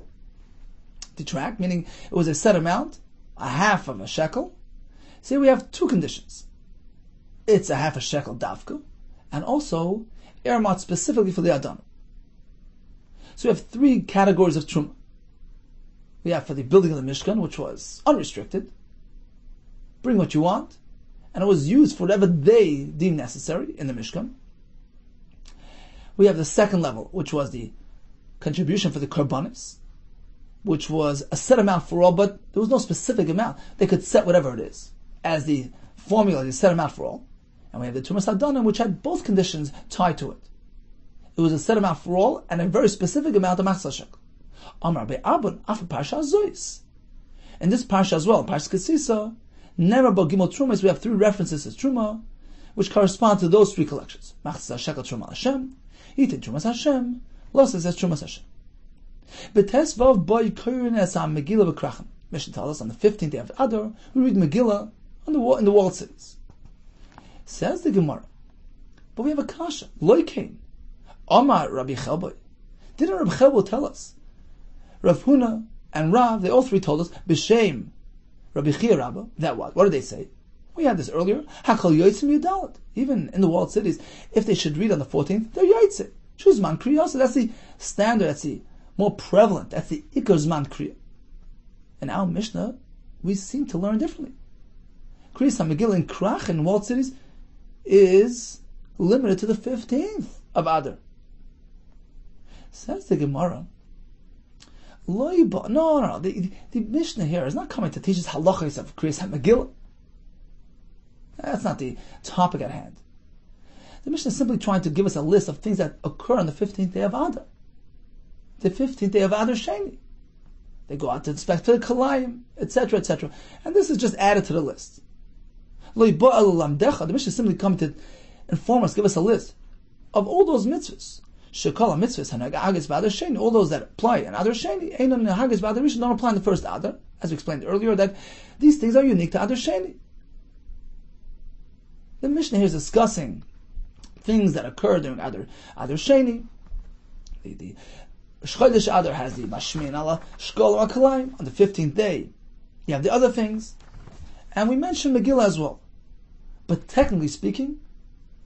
detract, meaning it was a set amount, a half of a shekel. See, we have two conditions. It's a half a shekel dafka, and also earmarked specifically for the Adonim. So we have three categories of Truma. We have for the building of the Mishkan, which was unrestricted. Bring what you want. And it was used for whatever they deemed necessary in the Mishkan. We have the second level, which was the contribution for the Karbanis, which was a set amount for all, but there was no specific amount. They could set whatever it is as the formula, the set amount for all. And we have the Trumas Adonim, which had both conditions tied to it. It was a set amount for all and a very specific amount of machzah shekel. Amar be'abon af parsha zois. In this parsha as well, Parsha Kesisa, never but Gimel Trumas, we have three references to Truma, which correspond to those three collections. Machzah shekel Truma Hashem, Yitin Trumas Hashem, Losses as Trumas Hashem. Betes vav boy koynes am Megillah b'krachem. Mishnah tells us on the 15th day of Adar, we read Megillah in the walled cities. Says the Gemara, but we have a kasha. Loikein, Amar Rabbi Chelboy. Didn't Rabbi Chelboy tell us? Rav Huna and Rav, they all three told us, B'Shem Rabbi Chia Rabba, that what did they say? We had this earlier. Hakol yotzim yudalit. Even in the walled cities, if they should read on the 14th, they're yotzim. Shuzman kriya. So that's the standard. That's the more prevalent. That's the ikar zman kriya. In our Mishnah, we seem to learn differently. Kriyas HaMegillah in Krach in walled cities is limited to the 15th of Adar. Says the Gemara. No. The Mishnah here is not coming to teach us halachas of Kriyas HaMegillah. That's not the topic at hand. The Mishnah is simply trying to give us a list of things that occur on the 15th day of Adar. The 15th day of Adar Sheni. They go out to inspect for the Kalayim, etc., etc. And this is just added to the list. The Mishnah is simply coming to inform us, give us a list of all those mitzvahs. Shekalim mitzvahs, Hanagagis B'Adar Sheni, all those that apply in Adar Sheni, Einam Hanagagis B'Adar Rishon, don't apply in the first Adar, as we explained earlier, that these things are unique to Adar Sheni. The Mishnah here is discussing things that occur during Adar Sheni, the Shchodesh Adar has the Mashmin Allah Shkolim HaKalayim on the 15th day. You have the other things, and we mentioned Megillah as well. But technically speaking,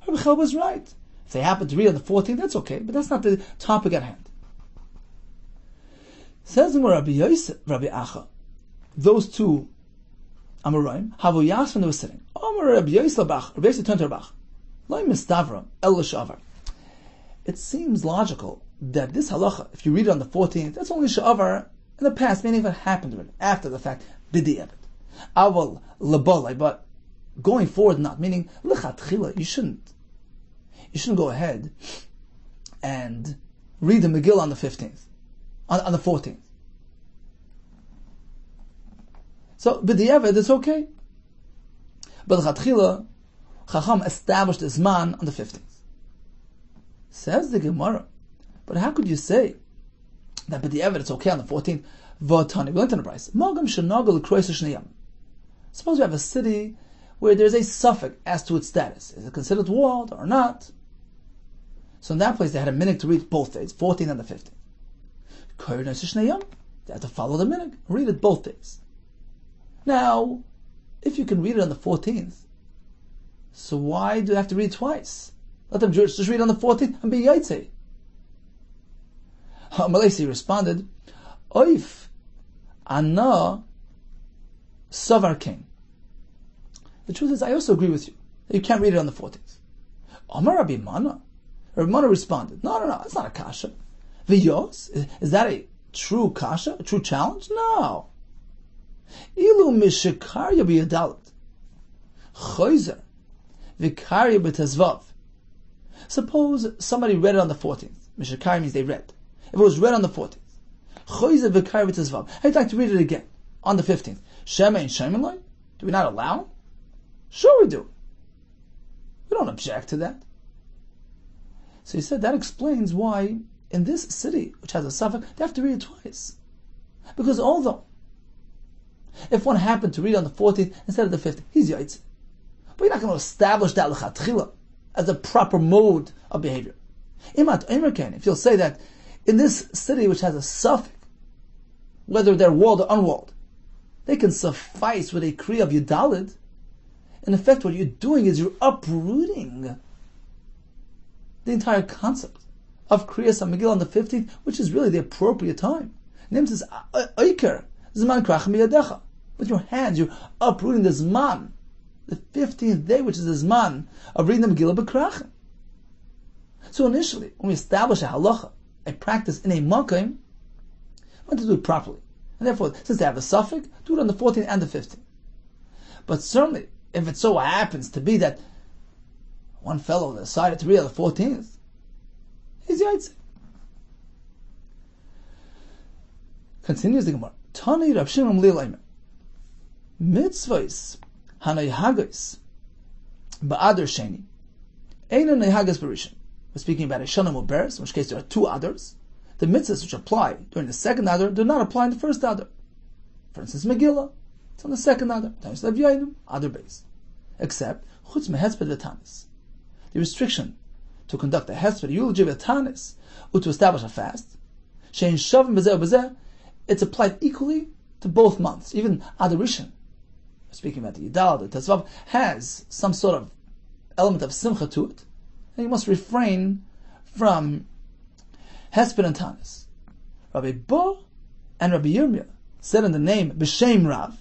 Rabbi Chel was right. If they happen to read on the 14th, that's okay, but that's not the topic at hand. Says in Rabbi Yosef, Rabbi Acha, those two Amoraim, Havu Yas when they were sitting. Rabbi Yosef Bach, Rabbi Yosef turned to Rabbi Acha. Lo mistavra el l'shavar. It seems logical that this halacha, if you read it on the 14th, that's only sha'avar in the past, meaning if it happened already, after the fact, b'di'evet. Aval lebolai, but going forward not, meaning l'chatchila, you shouldn't go ahead and read the Megillah on the 15th, on the 14th. So b'di'evet, it's okay. But l'chatchila, Chacham established the Zman on the 15th. Says the Gemara, but how could you say that b'di'evet it's okay on the 14th? V'atani, we learned in the price. Mogam shenagel l'kroisa shneyam. Suppose we have a city where there's a suffix as to its status. Is it considered walled or not? So in that place they had a minhag to read both days, 14th and the 15th. Kroisa shneyam, they had to follow the minhag, read it both days. Now, if you can read it on the 14th, so why do they have to read twice? Let them just read on the 14th and be yaitse. Malesi responded, Oif Anna Savar King. The truth is, I also agree with you. You can't read it on the 14th. Omar Rabbi Mana. Rabbi Mana responded, No, that's not a kasha. V'yos? Is that a true kasha? A true challenge? No. Ilu mishikarya b'yadalit. Choyzer. Vikarya b'tazvav. Suppose somebody read it on the 14th. Mishikarya means they read. If it was read on the 14th. Choyzer vikarya b'tazvav. I'd like to read it again on the 15th. Shema and Shemeloi? Do we not allow? Sure we do. We don't object to that. So he said that explains why in this city, which has a suffix, they have to read it twice. Because although, if one happened to read on the 14th instead of the 15th, he's yaitz. But you're not going to establish that l'chatchila as a proper mode of behavior. If you'll say that in this city which has a suffix, whether they're walled or unwalled, they can suffice with a kriya of yudalid. In effect, what you're doing is you're uprooting the entire concept of kriyas HaMegillah on the 15th, which is really the appropriate time. Name says, Oiker, Zman Krachim Yadecha. With your hands, you're uprooting the Zman, the 15th day, which is the Zman of reading the Megillah B'Krachim. So initially, when we establish a halacha, a practice in a makom, we want to do it properly. And therefore, since they have a suffix, do it on the 14th and the 15th. But certainly, if it so happens to be that one fellow decided to read on the 14th, he's yaitz. Continues the Gemara. Tani Rav Shimon Li'layim. Mitzvahs hanayhagos ba'adar sheni. Eina nayhagas b'rishon. We're speaking about a Shana Muberes, in which case there are two others. The mitzvahs which apply during the second adar do not apply in the first adar. For instance, Megillah, it's on the second adar. Times Lev Yainim, adar base. Except, chutz mehesped v'tanis. The restriction to conduct a hesped, eulogy v'tanis, or to establish a fast, shein shavim b'zeh b'zeh, it's applied equally to both months. Even adar rishon, speaking about the Yidal, the Tezvav, has some sort of element of simcha to it. And you must refrain from hesped and tanis. Rabbi Bo and Rabbi Yirmiyah said in the name B'Shem Rav,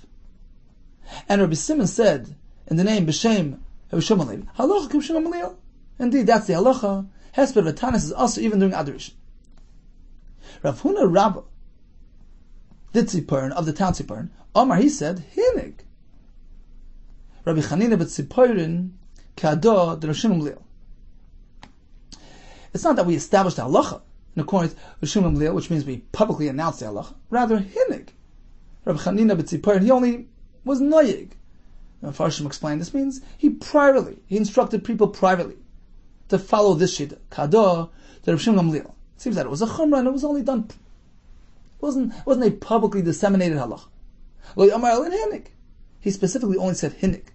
and Rabbi Simon said in the name B'Shem Rabbi Shimon Levi, halacha k'Shimon Gamliel. Indeed, that's the halacha. Hesped and tanis is also even during adar rishon. Rav Huna Rabbah, the Tziporin of the town Tziporin, Omar, he said, Hinig. Rabbi Chanina bet Tziporin Kado de Rishon Gamliel. It's not that we established the halacha in accordance with Rishon Gamliel, which means we publicly announced the halacha. Rather, Hinig. Rabbi Chanina bet Tziporin, he only was noyig. Farshim explained this means he instructed people privately to follow this shita, Kado de Rishon Gamliel. It seems that it was a chumrah and it was only done. Wasn't a publicly disseminated halacha. He specifically only said hinik.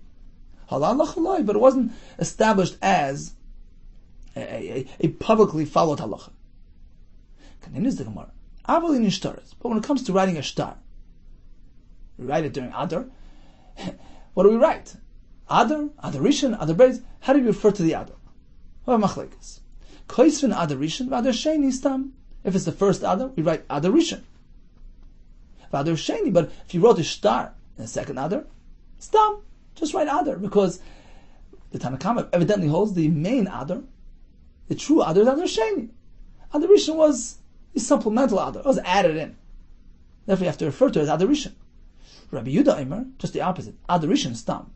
Halal, but it wasn't established as a publicly followed halacha. Continues the Gemara. But when it comes to writing a shtar, we write it during Adar. What do we write? Adar, Adar Rishon, Adar Beis. How do we refer to the Adar? What machlekes? Koisvin Adar Rishon, Adar Sheni Stam. If it's the first Adar, we write Adar Rishon. Adar Sheni. But if you wrote a shtar in the second Adar, Stam, just write Adar, because the Tanakhama evidently holds the main Adar, the true Adar, is Adar Sheni. Adar Rishon was the supplemental Adar. It was added in. Therefore, you have to refer to it as Adar Rishon. Rabbi Yudah Eimer, just the opposite. Adar Rishon Stam.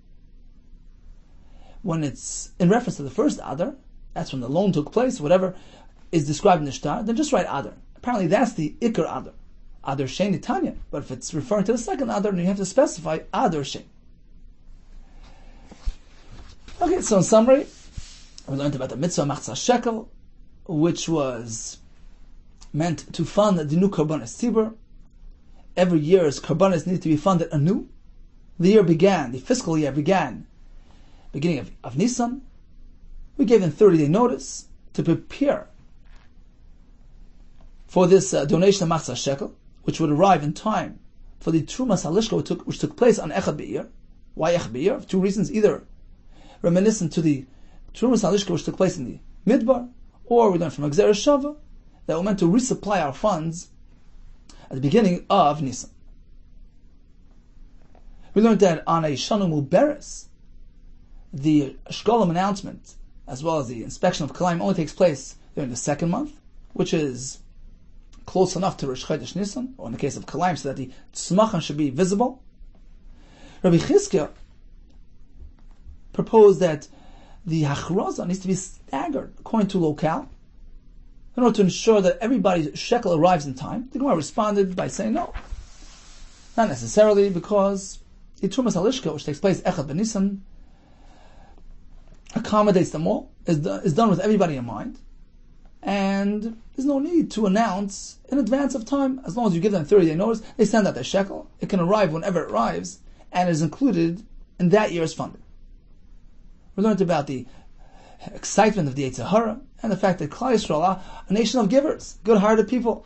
When it's in reference to the first Adar, that's when the loan took place, whatever is described in the shtar, then just write Adar. Apparently that's the Ikar Adar. Adar Sheni Tanya. But if it's referring to the second Adar, then you have to specify Adar Sheni. Okay, so in summary, we learned about the mitzvah Machzah Shekel, which was meant to fund the new Karbanis Tzibur. Every year's Karbanis need to be funded anew. The fiscal year began beginning of Nisan. We gave them 30-day notice to prepare for this donation of Machzah Shekel, which would arrive in time for the Trumas Halishka, which took place on Echad Be'ir. Why Echad Be'ir? For two reasons: either reminiscent to the Trumas Halishka, which took place in the Midbar, or we learned from Agzera Shava that we're meant to resupply our funds at the beginning of Nisan. We learned that on a Shana Muberes, the Shekalim announcement, as well as the inspection of Shekalim, only takes place during the second month, which is close enough to Rosh Chodesh Nisan, or in the case of Shekalim, so that the tzmachim should be visible. Rabbi Chizkiah proposed that the hachraza needs to be staggered according to locale, in order to ensure that everybody's shekel arrives in time. The Gemara responded by saying no, not necessarily, because the Trumas Halishka, which takes place Echad B'Nisan, accommodates them all, is done with everybody in mind, and there's no need to announce in advance of time. As long as you give them 30-day notice, they send out their shekel. It can arrive whenever it arrives, and is included in that year's funding. We learned about the excitement of the Yetzer Hara, and the fact that Klal Yisrael are a nation of givers, good-hearted people.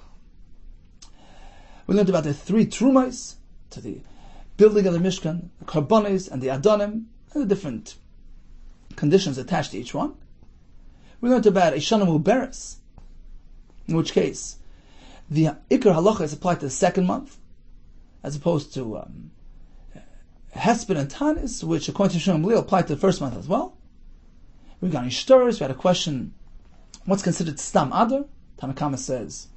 We learned about the 3 Trumais, to the building of the Mishkan, the Karbonis, and the Adonim, and the different conditions attached to each one. We learned about a Shana Muberes, in which case the Ikar Halacha is applied to the second month, as opposed to Hesped and Tanis, which according to Shimon Gamliel applied to the first month as well. We got Ishtaris. We had a question: what's considered Stam Adar? Tanakama says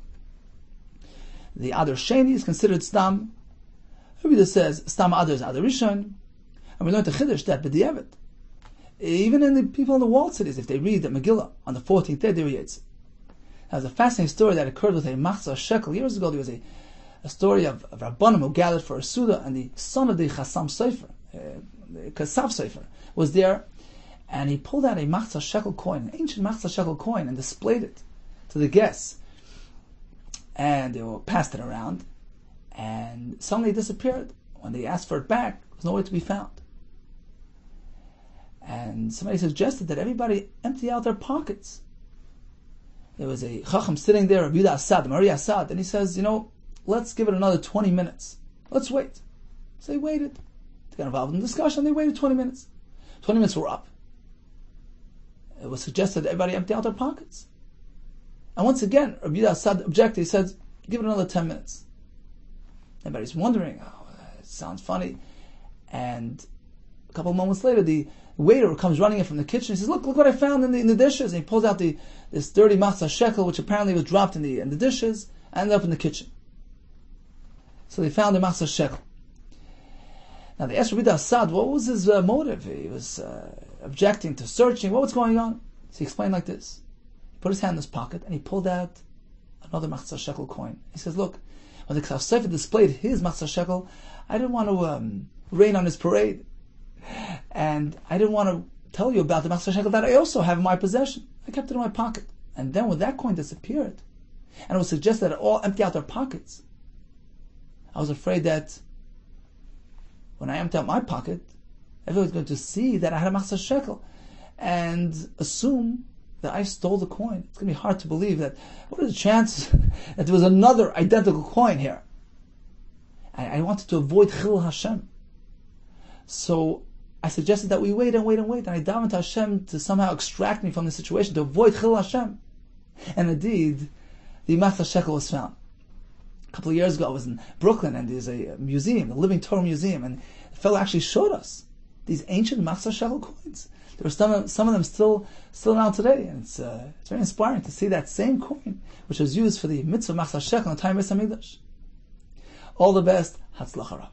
the Adar Sheni is considered Stam. Rabbi says Stam Adar is Adar Rishon, and we learned the Chiddush that B'diavad, even in the people in the walled cities, if they read the Megillah on the 14th day, they read it. There's a fascinating story that occurred with a Machzah Shekel years ago. There was a story of Rabbanim who gathered for a Suda, and the son of the Chassam Sofer, the Kasav Sofer, was there, and he pulled out a Machzah Shekel coin, an ancient Machzah Shekel coin, and displayed it to the guests. And they passed it around, and suddenly it disappeared. When they asked for it back, there was nowhere to be found. And somebody suggested that everybody empty out their pockets. There was a Chacham sitting there, Rabbi Yudah Assad, Maria Assad, and he says, let's give it another 20 minutes. Let's wait. So they waited. They got involved in the discussion. They waited 20 minutes. 20 minutes were up. It was suggested that everybody empty out their pockets. And once again, Rabbi Yudah Assad objected. He said, give it another 10 minutes. Everybody's wondering, it sounds funny. And a couple of moments later, the waiter comes running in from the kitchen. He says, look what I found in the dishes. And he pulls out this dirty Machzah Shekel, which apparently was dropped in the dishes, and ended up in the kitchen. So they found the Machzah Shekel. Now they asked Rabbi Assad, what was his motive? He was objecting to searching. What was going on? So he explained like this. He put his hand in his pocket and he pulled out another Machzah Shekel coin. He says, look, when the Ksav Sefer displayed his Machzah Shekel, I didn't want to rain on his parade. And I didn't want to tell you about the Machzah Shekel that I also have in my possession. I kept it in my pocket. And then when that coin disappeared, and it was suggested that all empty out their pockets, I was afraid that when I empty out my pocket, everyone's going to see that I had a Machzah Shekel and assume that I stole the coin. It's going to be hard to believe that, what are the chances that there was another identical coin here? I wanted to avoid Chil Hashem. So I suggested that we wait and wait and wait, and I davened to Hashem to somehow extract me from the situation, to avoid Chil Hashem. And indeed, the Machzor Shekel was found. A couple of years ago, I was in Brooklyn, and there's a museum, the Living Torah Museum, and the fellow actually showed us these ancient Machzor Shekel coins. There were some of them still around today, and it's very inspiring to see that same coin, which was used for the mitzvah Machzor Shekel in the time of Beis Hamikdash. All the best. Hatzlacha Rav.